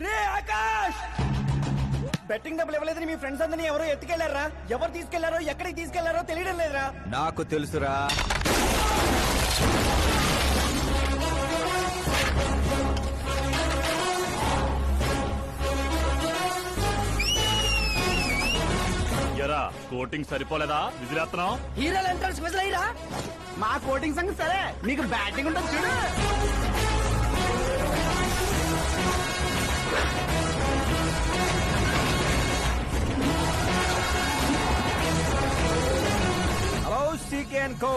రే Akash, betting డబ్బులు ఇవ్వలేదని మీ friends అందరినీ ఎవరో ఎత్తుకెళ్లారా? ఎవరు తీసుకెళ్లారో ఎక్కడికి తీసుకెళ్లారో తెలియడం లేదురా. నాకు తెలుసురా. ఎరా కోటింగ్ సరిపోలేదా? విజిలేస్తున్నావు. హీరోలు ఎంట్రన్స్ విజిల్ అయ్యిరా. మా కోటింగ్ సంగతి సరే, నీకు బ్యాటింగ్ ఉంటుంది చూడు. Hello CK & Co,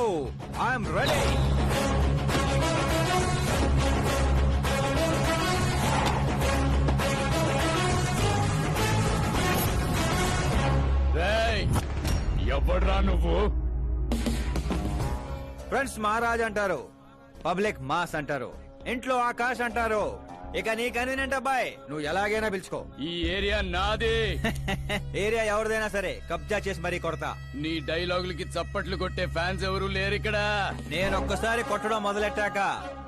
I'm ready. ఎవడ్రా నువ్వు? ఫ్రెండ్స్ మహారాజ్ అంటారు, పబ్లిక్ మాస్ అంటారు, ఇంట్లో ఆకాష్ అంటారు. ఇక నీ కన్వీనియంట్ అబ్బాయి, నువ్వు ఎలాగైనా పిలుచుకో. ఈ ఏరియా నాది. ఏరియా ఎవరిదైనా సరే కబ్జా చేసి మరీ కొడతా. నీ డైలాగులకి చప్పట్లు కొట్టే ఫ్యాన్స్ ఎవరు లేరు ఇక్కడ. నేను ఒక్కసారి కొట్టడం మొదలెట్టాక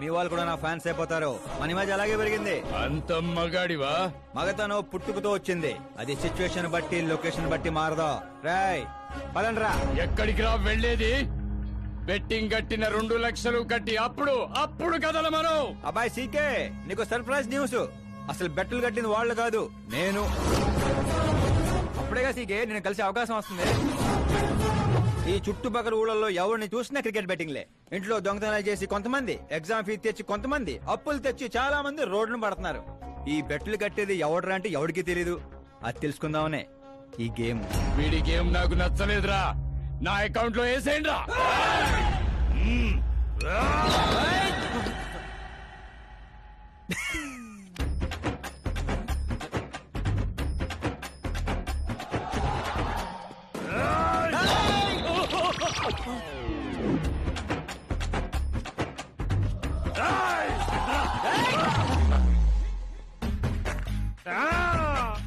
మీ వాళ్ళు కూడా నా ఫ్యాన్స్ అయిపోతారు. మన ఇమేజ్ అలాగే పెరిగింది. అంత మగాడివా? మగతనం పుట్టుకుతో వచ్చింది, అది సిచ్యువేషన్ బట్టి లొకేషన్ బట్టి మారదా. రాయ్ పదండ్రా. ఎక్కడికి రా వెళ్ళేది? బెట్టింగ్ కట్టిన 2 లక్షలు కట్టి అప్పుడు కదల మనం. అబ్బాయి సీకే, నీకు సర్ప్రైజ్ న్యూస్. అసలు బెట్టులు కట్టింది వాళ్ళు కాదు, నేను. అప్పుడేగా సీకే నేను కలిసే అవకాశం వస్తుంది. ఈ చుట్టుపక్కల ఊళ్ళల్లో ఎవరిని చూసినా క్రికెట్ బెట్టింగ్లే. ఇంట్లో దొంగతనాలు చేసి కొంతమంది, ఎగ్జామ్ ఫీజు తెచ్చి కొంతమంది, అప్పులు తెచ్చి చాలా మంది రోడ్లను పడుతున్నారు. ఈ బెట్టులు కట్టేది ఎవడరా అంటే ఎవడికి తెలీదు. అది తెలుసుకుందామనే ఈ గేమ్. వీడి గేమ్ నాకు నచ్చలేదురా. నా అకౌంట్ లో వేసేయండి రా.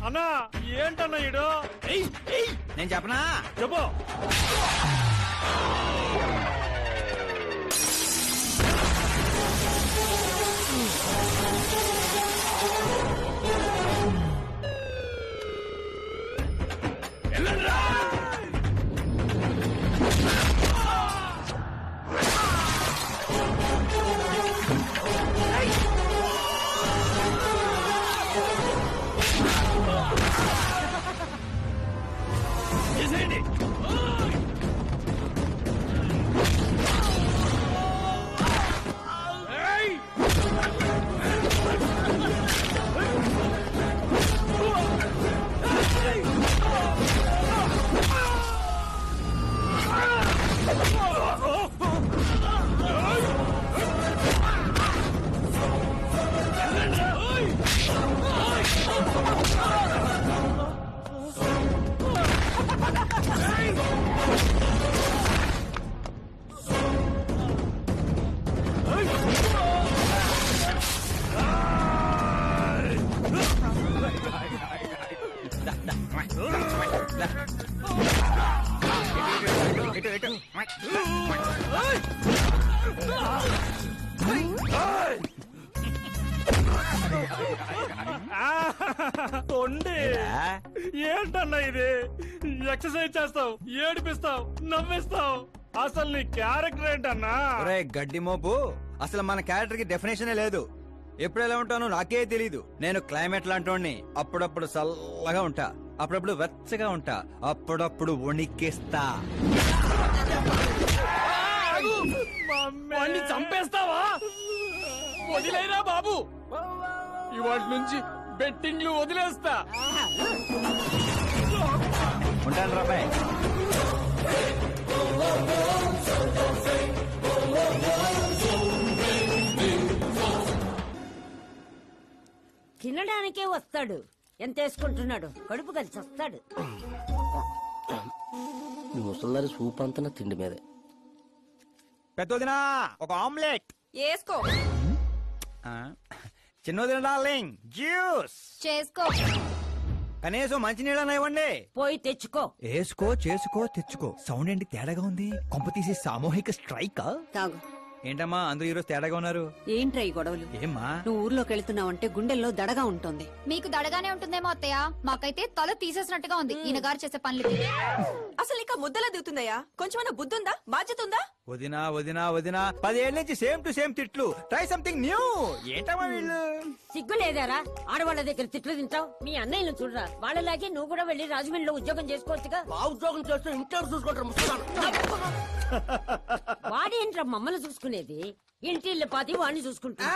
అన్నా ఏంటన్నా ఇడు? నేను చెప్పనా? చెప్పు. ఏంటన్నా ఇది? ఎక్సర్సైజ్ చేస్తావు, ఏడిపిస్తావు, నవ్విస్తావు. అసలు నీ క్యారెక్టర్ ఏంటన్నా? గడ్డి మోపు, అసలు మన క్యారెక్టర్ కి డెఫినేషనే లేదు. ఎప్పుడు ఎలా ఉంటానో నాకే తెలీదు. నేను క్లైమేట్ లాంటి, అప్పుడప్పుడు చల్లగా ఉంటా, అప్పుడప్పుడు వెచ్చగా ఉంటా, అప్పుడప్పుడు వణికిస్తా. వాడిని చంపేస్తావా? వదిలేరా బాబు, ఇవాటి నుంచి బెట్టింగ్లు వదిలేస్తా. ఉంటాను రాబాయ్. తినడానికే వస్తాడు, ఎంత వేసుకుంటున్నాడు, కడుపు కలిసి వస్తాడు. ముసల్దారి సూప్ అంతా నా తిండి మీదే. పెద్దదినా ఒక ఆమ్లెట్ వేసుకో. చిన్నదిన డార్లింగ్ జ్యూస్ చేసుకో. కనీసం మంచినీళ్ళని ఇవ్వండి. పోయి తెచ్చుకో. వేసుకో, చేసుకో, తెచ్చుకో. సౌండ్ ఏంటి తేడాగా ఉంది? కొంప తీసి సామూహిక స్ట్రైక్. తాగు. ఏంటమ్మా అందరూ ఈరోజు తేడాగా ఉన్నారు? ఏంట్రా ఈ గొడవలు? ఏమ్మా? నువ్వు ఊర్లోకి వెళ్తున్నావంటే గుండెల్లో దడగా ఉంటుంది. మీకు దడగానే ఉంటుందేమో అత్తయ్య, మాకైతే తల తీసేసినట్టుగా ఉంది ఈయన గారు చేసే పనులకి. అసలు ఇంకా ముద్దలా దిగుతుందయ్యా? కొంచెమన్నా బుద్ధి ఉందా? బాధ్యత ఉందా? వదినా వదినా వదినా 10 ఏళ్ల నుంచి సేమ్ టు సేమ్ తిట్లు. Try something new. ఏంటమ్మా వీళ్ళు? సిగ్గు లేదారా ఆడవాళ్ళ దగ్గర తిట్లు తింటావు? మీ అన్నయ్యను చూడరా, వాళ్ళలాగే నువ్వు కూడా వెళ్ళి రాజమండ్రిలో ఉద్యోగం చేసుకోవచ్చుగా. ఉద్యోగం చేస్తే ఇంట్లో చూసుకుంటారు. వాడేంట్రా మమ్మల్ని చూసుకునేది? ఇంటిల్లి పాతి వాడిని చూసుకుంటా.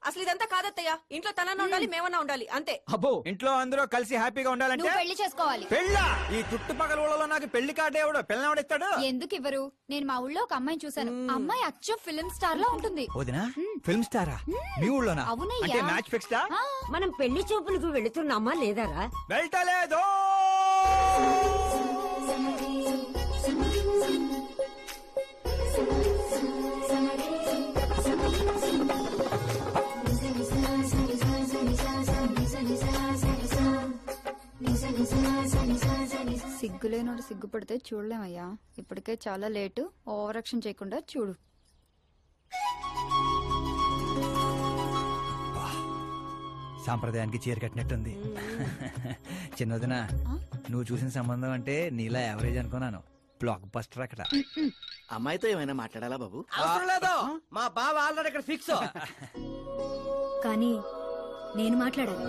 అసలు ఇదంతా కాదత్తయ్య. ఇంట్లో తనన్నా ఉండాలి, మేమన్నా ఉండాలి, అంతే. అబ్బో, ఇంట్లో అందరూ కలిసి హ్యాపీగా ఉండాలంటే నువ్వు పెళ్లి చేసుకోవాలి. పెళ్ళా? ఈ చుట్టుపక్కల ఊళ్ళలో నాకు పెళ్లి కార్డు ఎవడు పిల్లవాడిస్తాడు? ఎందుకు ఇవ్వరు? నేను మా ఊళ్ళో ఒక అమ్మాయిని చూశాను. అమ్మాయి అచ్చం ఫిల్మ్ స్టార్ లో ఉంటుంది. వదినా ఫిల్మ్ స్టారా? మీ ఊళ్ళోనా? అవునయ్యా. అంటే మ్యాచ్ ఫిక్స్డా? మనం పెళ్లి చూపులకు వెళుతున్నామా లేదారా? వెళ్ళలేదు. సిగ్గులేనోడు సిగ్గుపడితే చూడలేమయ్యా. ఇప్పటికే చాలా లేటు. ఓవర్ యాక్షన్ చేయకుండా చూడు. సాంప్రదాయానికి చీర కట్టినట్టుంది. చిన్నదిన నువ్వు చూసిన సంబంధం అంటే నీలా యావరేజ్ అనుకున్నాను. బ్లాక్ బస్టర్ అక్కడ. అమ్మాయితో ఏమైనా మాట్లాడాలా బాబు? అవసరం లేదు, మా బావ ఆల్రెడీ ఇక్కడ ఫిక్స్. కానీ నేను మాట్లాడాలి.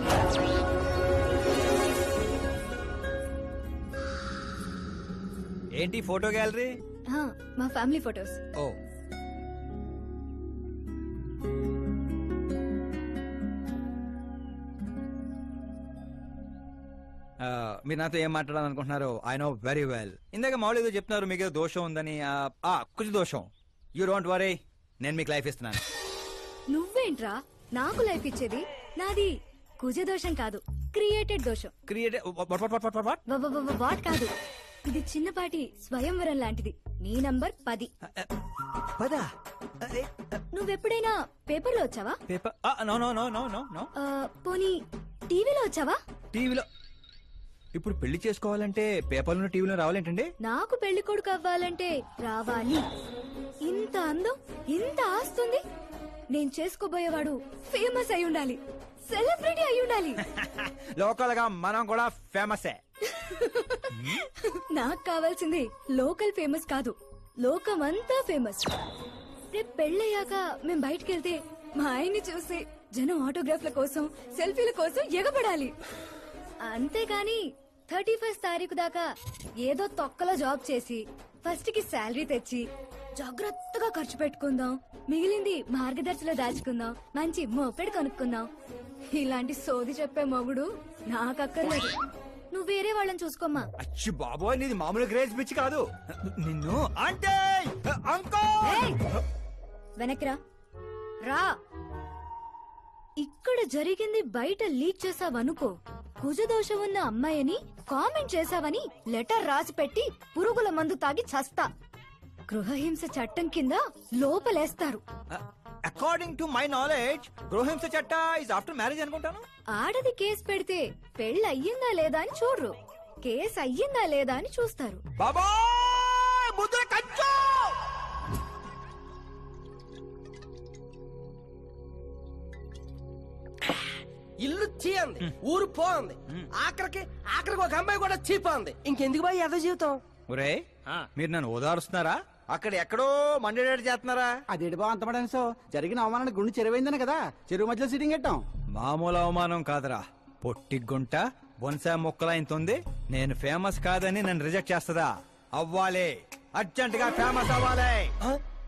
ఏంటి ఫోటో గ్యాలరీ? మా ఫ్యామిలీ ఫొటోస్. ఓ, మీరు నాతో ఏం మాట్లాడాలనుకుంటున్నారు? I know very well. ఇందాక మామూలు ఏదో చెప్తున్నారు, మీకు ఏదో దోషం ఉందని. కొంచెం దోషం. యూ డోంట్ వరీ, నేను మీకు లైఫ్ ఇస్తున్నాను. నువ్వేంట్రా నాకు లైఫ్ ఇచ్చేది? నాది కుజ దోషం కాదు, క్రియేటెడ్ దోషం. క్రియేట్ వాట్ కాదు, ఇది చిన్నపాటి స్వయంవరం లాంటిది. నీ నంబర్ 10. పదా? నువ్వెప్పుడైనా పేపర్లో వచ్చావా? Paper? No no no no no no. పోనీ టీవీలో వచ్చావా? టీవీలో? ఇప్పుడు పెళ్లి చేసుకోవాలంటే పేపర్లో టీవీలో రావాలేంటండి? నాకు పెళ్లి కొడుకు అవ్వాలంటే రావాలి. ఇంత అందం, ఇంత ఆస్తుంది. నేను చేసుకోబోయేవాడు ఫేమస్ అయి ఉండాలి, సెలబ్రిటీ అయి ఉండాలి. లోకల్ గా మనం కూడా ఫేమసే. నాకు కావాల్సింది లోకల్ ఫేమస్ కాదు, లోకమంతా ఫేమస్. రేపు పెళ్ళయ్యాక మేం బయటకెళ్తే మా ఆయన్ని చూసి జనం ఆటోగ్రాఫ్ల కోసం, సెల్ఫీల కోసం ఎగబడాలి. అంతేగాని 31st తారీఖు దాకా ఏదో తొక్కలో జాబ్ చేసి ఫస్ట్ కి శాలరీ తెచ్చి జాగ్రత్తగా ఖర్చు పెట్టుకుందాం, మిగిలింది మార్గదర్శిలో దాచుకుందాం, మంచి మోపెడు కొనుక్కుందాం. ఇలాంటి సోది చెప్పే మొగుడు నాకక్కర్లేదు. నువ్వు వేరే వాళ్ళని చూసుకోమ్మా. అచ్చి బాబోయ్, నీది మామూలు గ్రేజ్ పిచ్చి కాదు. నిన్ను అంటే వెనక్రా రా. ఇక్కడ జరిగింది బయట లీక్ చేసావనుకో, కుజదోషం ఉన్న అమ్మాయిని కామెంట్ చేసావని లెటర్ రాసి పెట్టి పురుగుల మందు తాగి చస్తా. గృహహింస చట్టం కింద లోపలేస్తారు. అకార్డింగ్ టు మై నాలెడ్జ్ గృహహింస చట్ట ఇస్ ఆఫ్టర్ మ్యారేజ్ అనుకుంటాను. ఆడది కేసు పెడితే పెళ్లి అయ్యిందా లేదా అని చూడరు, కేసు అయ్యిందా లేదా అని చూస్తారు. బాబోయ్, ముద్ర కంచు! ఇల్లు చీ అంది, ఊరు పో అంది, ఆఖరికి ఒక అమ్మాయి కూడా చీపోంది. ఇంకెందుకు బాయ్ ఎద జీవితం? ఒరే, మీరు నన్ను ఓదారుస్తున్నారా? అక్కడ ఎక్కడో మండేడాడు చేస్తున్నారా? అదేడు బా అంతమడాను సో జరిగిన అవమానానికి గుండె చెరువైందనే కదా చెరువు మధ్యలో సిట్టింగ్ పెట్టాం. మామూలు అవమానం కాదురా, పొట్టి గుంట బొన్సా మొక్కలైంతుంది. నేను ఫేమస్ కాదని నన్ను రిజెక్ట్ చేస్తుందా? అవ్వాలి, అర్జెంట్ గా ఫేమస్ అవ్వాలి.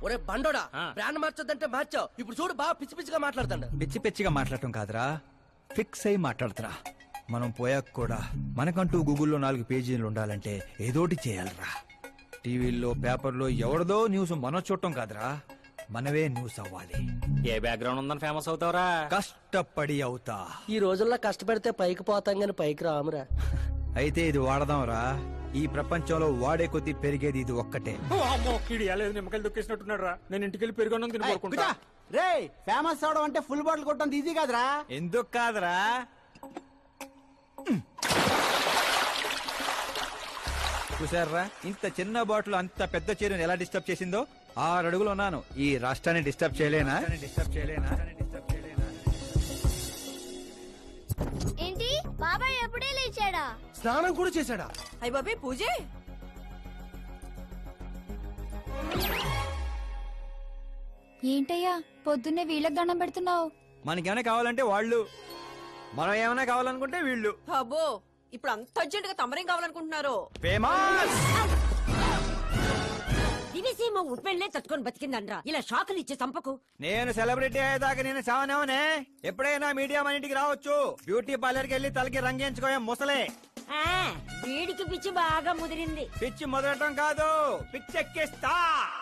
ఒరే బండోడా, బ్రాండ్ మార్చొద్దంటే మార్చావు. ఇప్పుడు చూడు బాగా పిచ్చి పిచ్చిగా మాట్లాడుతాడు. పిచ్చి పిచ్చిగా మాట్లాడటం కాదురా, ఫిక్స్ అయి మాట్లాడుతురా. మనం పోయాక కూడా మనకంటూ గూగుల్లో 4 పేజీలు ఉండాలంటే ఏదోటి చేయాలరా. టీవీల్లో పేపర్లో ఎవరిదో న్యూస్ మనం చూడటం కాదురా, మనవే న్యూస్ అవ్వాలి. ఏ బ్యాక్గ్రౌండ్ ఉందని ఫేమస్ అవుతావరా? కష్టపడి అవుతా. ఈ రోజుల్లో కష్టపడితే పైకి పోతాం గాని పైకి రామురా. అయితే ఇది వాడదాంరా. ఈ ప్రపంచంలో వాడే కొద్దీ పెరిగేది ఇది ఒక్కటే. నిమ్మకాయలు దొక్కేసినట్టున్నాడు రా. నేను ఇంటికి వెళ్ళి పెరుగొన్నం తిని కోరుకుంటా. రే ఫేమస్ అవడం అంటే ఫుల్ బాటిల్ కొట్టడం ఈజీ కాదురా. ఎందుకు కాదురా? చూసారా, ఇంత చిన్న బాటిల్ అంత పెద్ద చీరను ఎలా డిస్టర్బ్ చేసిందో. 6 అడుగులు ఉన్నాను. ఈ రాష్ట్రాన్ని డిస్టర్బ్ చేయలేనా? ఏంటి బాబాయ్ ఎప్పుడే లేచాడా? స్నానం కూడా చేశాడా? అయ్య బాబే పూజే. ఏంటయ్యా పొద్దున్నే వీళ్ళకి దండం పెడుతున్నావు? మనకేమైనా కావాలంటే వాళ్ళు, మనం ఏమైనా కావాలనుకుంటే వీళ్ళు. అబ్బో ఇప్పుడు అంత అర్జెంట్ గా తమరేం కావాలనుకుంటున్నారు? ఫేమస్. దివిసీమ ఉప్పెళ్లే తట్టుకొని బతికిందనరా. ఇలా షాకులు ఇచ్చే చంపకు. నేను సెలబ్రిటీ అయ్యేదాకా నేను సావనేవనే. ఎప్పుడైనా మీడియా మన ఇంటికి రావచ్చు. బ్యూటీ పార్లర్కి వెళ్ళి తలకి రంగేయించుకోయా ముసలే. ఆ, వీడికి పిచ్చి బాగా ముదిరింది. పిచ్చి మొదలటం కాదు, పిచ్చెక్కిస్తా.